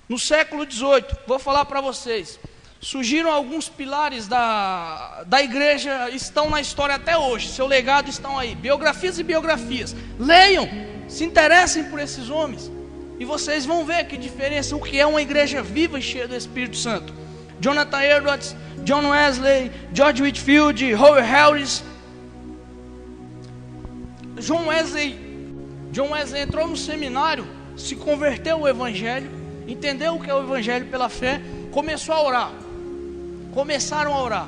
No século XVIII, vou falar para vocês, surgiram alguns pilares da igreja, estão na história até hoje, seu legado estão aí, biografias e biografias. Leiam, se interessem por esses homens, e vocês vão ver que diferença, o que é uma igreja viva e cheia do Espírito Santo. Jonathan Edwards, John Wesley, George Whitefield, Howard Harris. John Wesley entrou no seminário, se converteu ao Evangelho, entendeu o que é o Evangelho pela fé, começou a orar. Começaram a orar.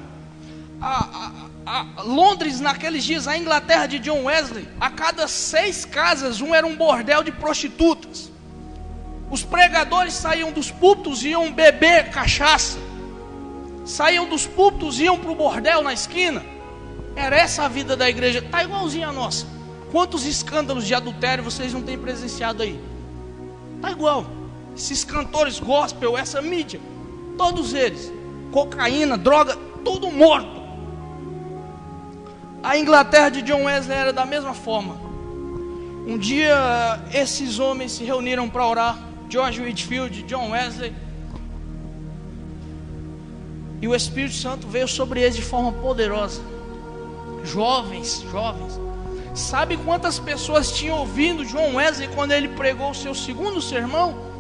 Londres, naqueles dias, a Inglaterra de John Wesley, a cada 6 casas, era um bordel de prostitutas. Os pregadores saíam dos púlpitos e iam beber cachaça. Saíam dos púlpitos e iam para o bordel na esquina. Era essa a vida da igreja. Está igualzinha a nossa. Quantos escândalos de adultério vocês não têm presenciado aí? Está igual. Esses cantores gospel, essa mídia, todos eles, cocaína, droga, tudo morto. A Inglaterra de John Wesley era da mesma forma. Um dia esses homens se reuniram para orar, George Whitefield, John Wesley, e o Espírito Santo veio sobre eles de forma poderosa. Jovens. Sabe quantas pessoas tinham ouvido John Wesley quando ele pregou o seu segundo sermão?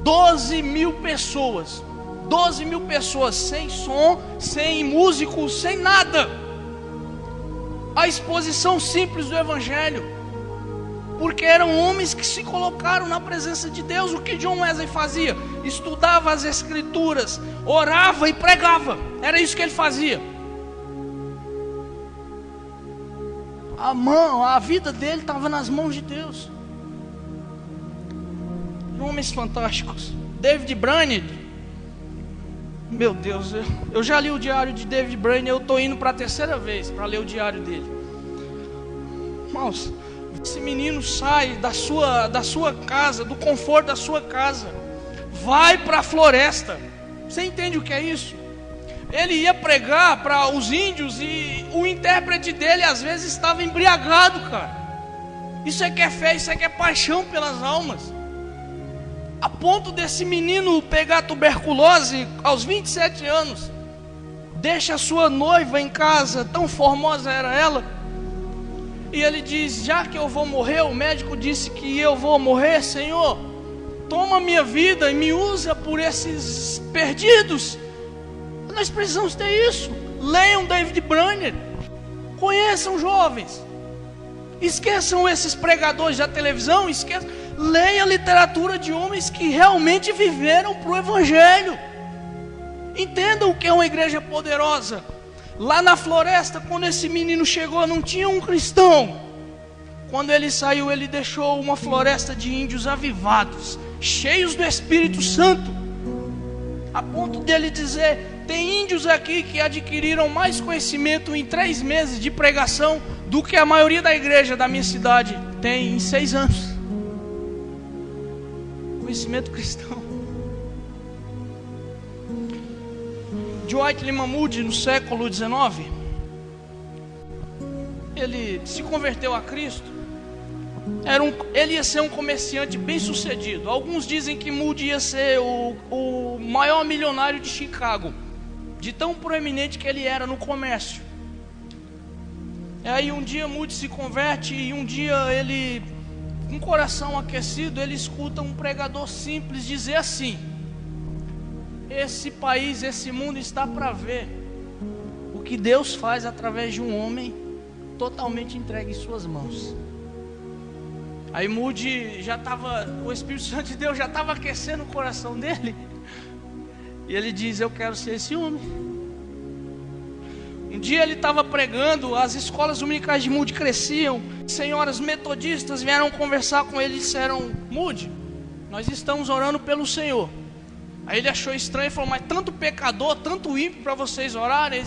12.000 pessoas. 12.000 pessoas, sem som, sem músicos, sem nada. A exposição simples do Evangelho. Porque eram homens que se colocaram na presença de Deus. O que John Wesley fazia? Estudava as Escrituras, orava e pregava. Era isso que ele fazia. A vida dele estava nas mãos de Deus. Homens fantásticos. David Brainerd. Meu Deus, eu já li o diário de David Brainerd. Eu estou indo para a 3ª vez para ler o diário dele. Irmãos, esse menino sai da sua casa, do conforto da sua casa, vai para a floresta. Você entende o que é isso? Ele ia pregar para os índios e o intérprete dele às vezes estava embriagado, cara. Isso é que é fé, isso é que é paixão pelas almas. A ponto desse menino pegar tuberculose aos 27 anos, deixa a sua noiva em casa, tão formosa era ela, e ele diz: já que eu vou morrer, o médico disse que eu vou morrer, Senhor, toma minha vida e me usa por esses perdidos. Nós precisamos ter isso. Leiam David Brainerd, conheçam jovens, esqueçam esses pregadores da televisão, leia a literatura de homens que realmente viveram para o Evangelho. Entendam o que é uma igreja poderosa. Lá na floresta, quando esse menino chegou, não tinha um cristão. Quando ele saiu, ele deixou uma floresta de índios avivados, cheios do Espírito Santo, a ponto dele dizer: tem índios aqui que adquiriram mais conhecimento em 3 meses de pregação do que a maioria da igreja da minha cidade tem em 6 anos. Conhecimento cristão. Dwight Lyman Moody, no século XIX, ele se converteu a Cristo. Ele ia ser um comerciante bem sucedido. Alguns dizem que Moody ia ser o maior milionário de Chicago, de tão proeminente que ele era no comércio. E aí um dia Moody se converte, e um dia ele, com o coração aquecido, ele escuta um pregador simples dizer assim: esse país, esse mundo está para ver o que Deus faz através de um homem totalmente entregue em suas mãos. Aí Moody o Espírito Santo de Deus já estava aquecendo o coração dele, e ele diz: eu quero ser esse homem. Um dia ele estava pregando, as escolas dominicais de Moody cresciam, senhoras metodistas vieram conversar com ele e disseram: Moody, nós estamos orando pelo Senhor. Aí ele achou estranho e falou: mas tanto pecador, tanto ímpio para vocês orarem?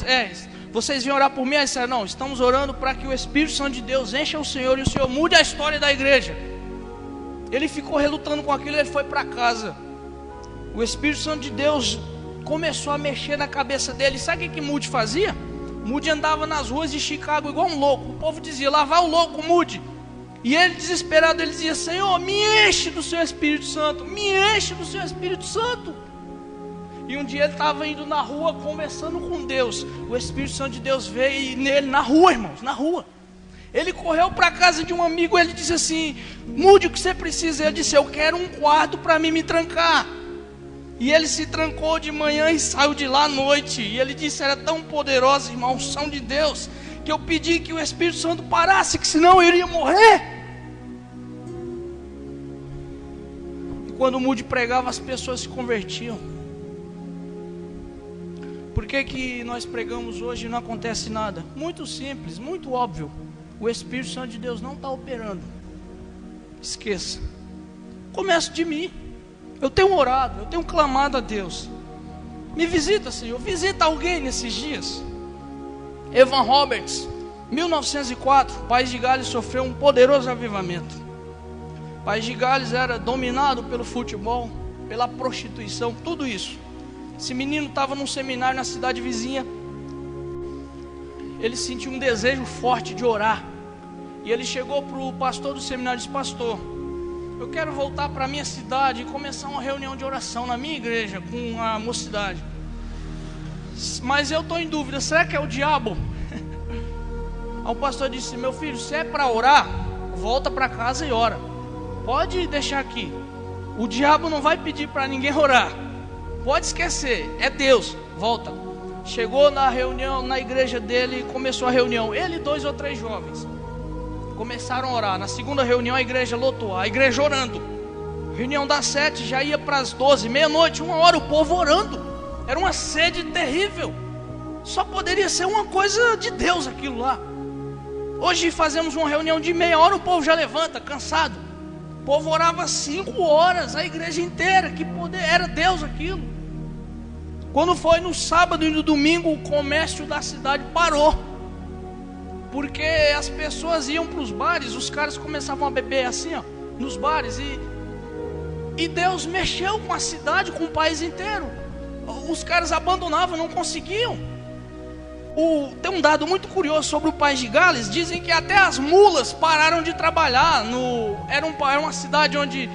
Vocês vêm orar por mim? Aí disseram: não, estamos orando para que o Espírito Santo de Deus encha o Senhor e o Senhor mude a história da igreja. Ele ficou relutando com aquilo e ele foi para casa. O Espírito Santo de Deus começou a mexer na cabeça dele. Sabe o que Moody fazia? Moody andava nas ruas de Chicago igual um louco. O povo dizia: lá vai o louco Moody. E ele, desesperado, ele dizia: Senhor, me enche do seu Espírito Santo, me enche do seu Espírito Santo. E um dia ele estava indo na rua, conversando com Deus. O Espírito Santo de Deus veio nele, na rua, irmãos, na rua. Ele correu para a casa de um amigo, ele disse assim: mude o que você precisa. Ele disse: eu quero um quarto para mim me trancar. E ele se trancou de manhã e saiu de lá à noite. E ele disse: era tão poderosa, irmão, a unção de Deus, que eu pedi que o Espírito Santo parasse, que senão eu iria morrer. E quando o Moody pregava, as pessoas se convertiam. Por que nós pregamos hoje e não acontece nada? Muito simples, muito óbvio. O Espírito Santo de Deus não está operando. Esqueça. Começo de mim. Eu tenho orado, eu tenho clamado a Deus. Me visita, Senhor, visita alguém nesses dias. Evan Roberts, 1904, o País de Gales sofreu um poderoso avivamento. O País de Gales era dominado pelo futebol, pela prostituição, tudo isso. Esse menino estava num seminário na cidade vizinha. Ele sentiu um desejo forte de orar. E ele chegou para o pastor do seminário e disse: pastor, eu quero voltar para a minha cidade e começar uma reunião de oração na minha igreja com a mocidade. Mas eu estou em dúvida, será que é o diabo? Aí o pastor disse: meu filho, se é para orar, volta para casa e ora. Pode deixar aqui. O diabo não vai pedir para ninguém orar. Pode esquecer, é Deus. Volta. Chegou na reunião, na igreja dele, começou a reunião. Ele e 2 ou 3 jovens começaram a orar. Na segunda reunião a igreja lotou, a igreja orando. Reunião das 7, já ia para as 12, meia-noite, 1h, o povo orando. Era uma sede terrível. Só poderia ser uma coisa de Deus aquilo lá. Hoje fazemos uma reunião de meia hora, o povo já levanta, cansado. O povo orava 5 horas, a igreja inteira. Que poder, era Deus aquilo. Quando foi no sábado e no domingo, o comércio da cidade parou. Porque as pessoas iam para os bares, os caras começavam a beber assim, ó, nos bares. E Deus mexeu com a cidade, com o país inteiro. Os caras abandonavam, não conseguiam. Tem um dado muito curioso sobre o País de Gales. Dizem que até as mulas pararam de trabalhar. Era uma cidade onde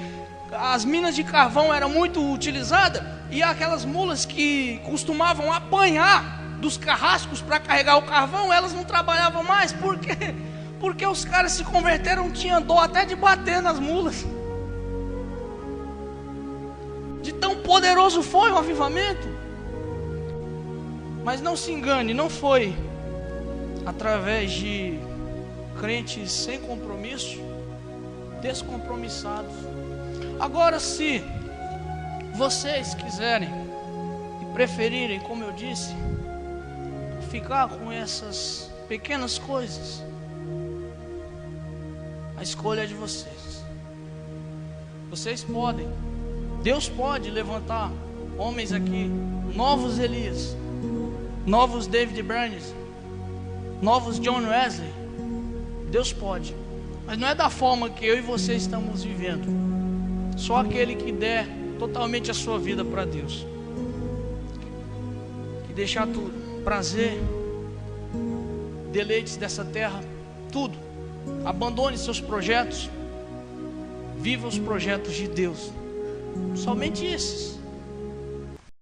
as minas de carvão eram muito utilizadas. E aquelas mulas que costumavam apanhar dos carrascos para carregar o carvão, elas não trabalhavam mais. Por quê? Porque os caras se converteram, tinham dó até de bater nas mulas. De tão poderoso foi o avivamento. Mas não se engane, não foi através de crentes sem compromisso, descompromissados. Agora, se vocês quiserem e preferirem, como eu disse, ficar com essas pequenas coisas, a escolha é de vocês. Vocês podem, Deus pode levantar homens aqui, novos Elias, novos David Burns, novos John Wesley. Deus pode, mas não é da forma que eu e você estamos vivendo. Só aquele que der totalmente a sua vida para Deus, que deixar tudo, prazer, deleites dessa terra, tudo, abandone seus projetos, viva os projetos de Deus. Somente esses.